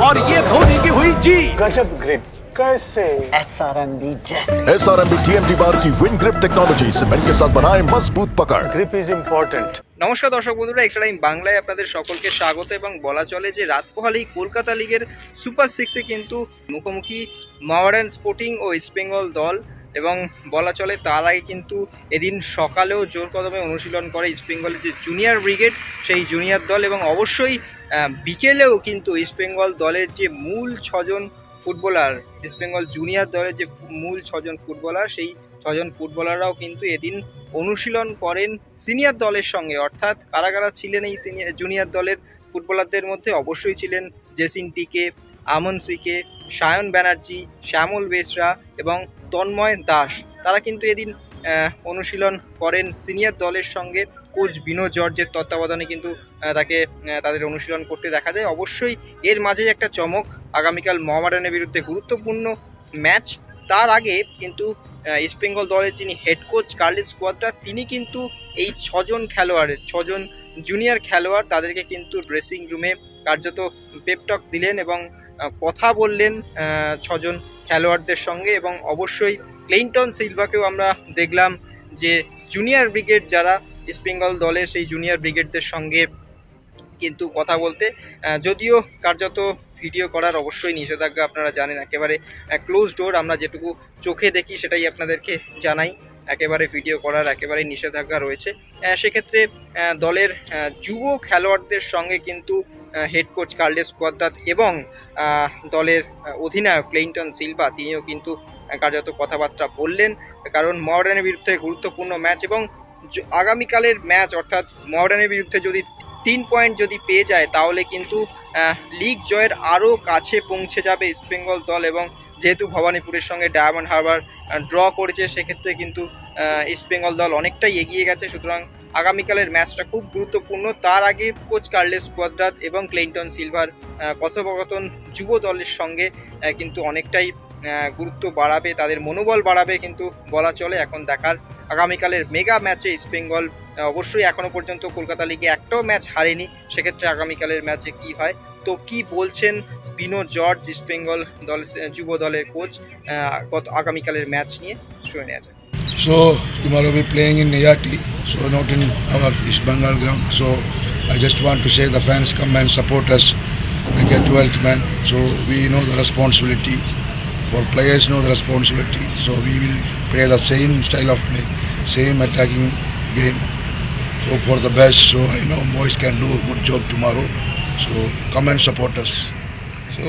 और ये धोनी की हुई जीत। गजब ग्रिप कैसे SRMB जैसे SRMB TMT बार की विंग ग्रिप टेक्नोलॉजी सीमेंट के साथ बनाए मजबूत पकड़। Grip is important. নমস্কার দর্শক বন্ধুরা, এক্সট্রা টাইম বাংলায় আপনাদের সকলকে স্বাগত। এবং বলা চলে যে রাত পোহালেই কলকাতা লিগের সুপার সিক্সে কিন্তু মুখোমুখি মোহামেডান স্পোর্টিং ও ইস্টবেঙ্গল দল। এবং বলা চলে তার আগে কিন্তু এদিন সকালেও জোর কদমে অনুশীলন করে ইস্টবেঙ্গলের যে জুনিয়র ব্রিগেড, সেই জুনিয়র দল। এবং অবশ্যই বিকেলেও কিন্তু ইস্টবেঙ্গল দলের যে মূল ছজন ফুটবলার, ইস্টবেঙ্গল জুনিয়র দলের যে মূল ছজন ফুটবলার, সেই ছজন ফুটবলাররাও কিন্তু এদিন অনুশীলন করেন সিনিয়র দলের সঙ্গে। অর্থাৎ কারা কারা ছিলেন এই জুনিয়র দলের ফুটবলারদের মধ্যে? অবশ্যই ছিলেন জেসিন টিকে, আমন সিকে, সায়ন ব্যানার্জি, শ্যামল বেসরা এবং তন্ময় দাস। তারা কিন্তু এদিন অনুশীলন করেন সিনিয়র দলের সঙ্গে। কোচ বিনো জর্জের তত্ত্বাবধানে কিন্তু তাদের অনুশীলন করতে দেখা যায়। অবশ্যই এর মাঝে একটা চমক, আগামীকাল মোহামেডানের বিরুদ্ধে গুরুত্বপূর্ণ ম্যাচ। তার আগে কিন্তু ইস্টবেঙ্গল দলের যিনি হেড কোচ কার্লোস কোয়াদ্রা, তিনি কিন্তু এই ছজন জুনিয়র খেলোয়াড় তাদেরকে কিন্তু ড্রেসিং রুমে কার্যত পেপটক দিলেন এবং কথা বললেন ছজন খেলোয়াড়দের সঙ্গে। এবং অবশ্যই ক্লেইন্টন সিলভাকেও আমরা দেখলাম যে জুনিয়র ব্রিগেড যারা ইস্টবেঙ্গল দলের, সেই জুনিয়র ব্রিগেডদের সঙ্গে কিন্তু কথা বলতে, যদিও কার্যত ভিডিও করার অবশ্যই নিষেধাজ্ঞা, আপনারা জানেন একেবারে ক্লোজ ডোর। আমরা যেটুকু চোখে দেখি সেটাই আপনাদেরকে জানাই, একেবারে ভিডিও করার একেবারে নিষেধাজ্ঞা রয়েছে। সেক্ষেত্রে দলের যুব খেলোয়াড়দের সঙ্গে কিন্তু হেড কোচ কার্লোস কোয়াদ্রা এবং দলের অধিনায়ক ক্লেইন্টন সিলভা, তিনিও কিন্তু কার্যত কথাবার্তা বললেন। কারণ মোহামেডানের বিরুদ্ধে গুরুত্বপূর্ণ ম্যাচ এবং আগামীকালের ম্যাচ, অর্থাৎ মোহামেডানের বিরুদ্ধে যদি 3 পয়েন্ট যদি পেয়ে যায়, তাহলে কিন্তু লিগ জয়ের আরও কাছে পৌঁছে যাবে ইস্টবেঙ্গল দল। এবং যেহেতু ভবানীপুরের সঙ্গে ডায়মন্ড হারবার ড্র করেছে, সেক্ষেত্রে কিন্তু ইস্টবেঙ্গল দল অনেকটাই এগিয়ে গেছে। সুতরাং আগামীকালের ম্যাচটা খুব গুরুত্বপূর্ণ। তার আগে কোচ কার্লোস কোয়াদ্রা এবং ক্লেইন্টন সিলভার কথোপকথন যুব দলের সঙ্গে কিন্তু অনেকটাই গুরুত্ব বাড়াবে, তাদের মনোবল বাড়াবে। কিন্তু বলা চলে এখন দেখার আগামীকালের মেগা ম্যাচে ইস্টবেঙ্গল অবশ্যই এখনও পর্যন্ত কলকাতা লিগে একটাও ম্যাচ হারেনি। সেক্ষেত্রে আগামীকালের ম্যাচে কি হয়, তো কি বলছেন বিনো জর্জ, ইস্টবেঙ্গল দল যুব দলের কোচ, আগামীকালের ম্যাচ নিয়ে শুনে নেওয়া যায়। So tomorrow we playing in Nayati, so not in our East Bengal ground. So I just want to say the fans come and support us like a 12th man. So we know the responsibility. For players know the responsibility. So we will play the same style of play, same attacking game. So for the best. So I know boys can do a good job tomorrow. So come and support us. So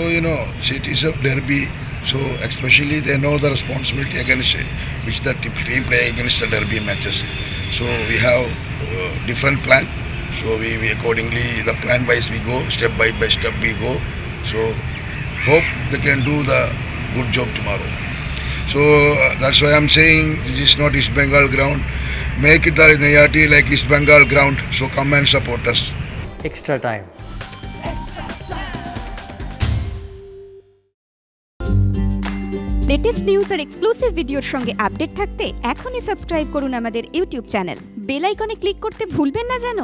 it is a derby. So especially they know the responsibility against which the team play against the derby matches. So we have different plan. So we accordingly the plan wise we go, step by step we go. So hope they can do the good job tomorrow. So that's why I'm saying this is not East Bengal ground. Make it the Nayati like East Bengal ground. So come and support us. Extra time. Latest news আর exclusive ভিডিওর সঙ্গে update থাকতে এখনই subscribe করুন আমাদের YouTube channel. Bell আইকনে click করতে ভুলবেন না যেন।